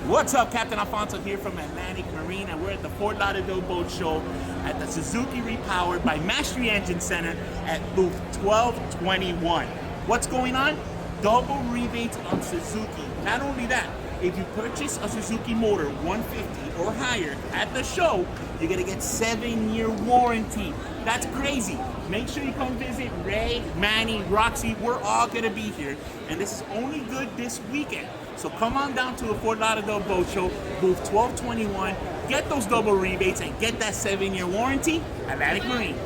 What's up, Captain Alfonso here from Atlantic Marine, and we're at the Fort Lauderdale Boat Show at the Suzuki Repowered by Mastery Engine Center at booth 1221. What's going on? Double rebates on Suzuki. Not only that, if you purchase a Suzuki motor 150 or higher at the show, you're gonna get 7-year warranty. That's crazy. Make sure you come visit Ray, Manny, Roxy. We're all gonna be here, and this is only good this weekend. So come on down to the Fort Lauderdale Boat Show, booth 1221. Get those double rebates and get that 7-year warranty. Atlantic Marine.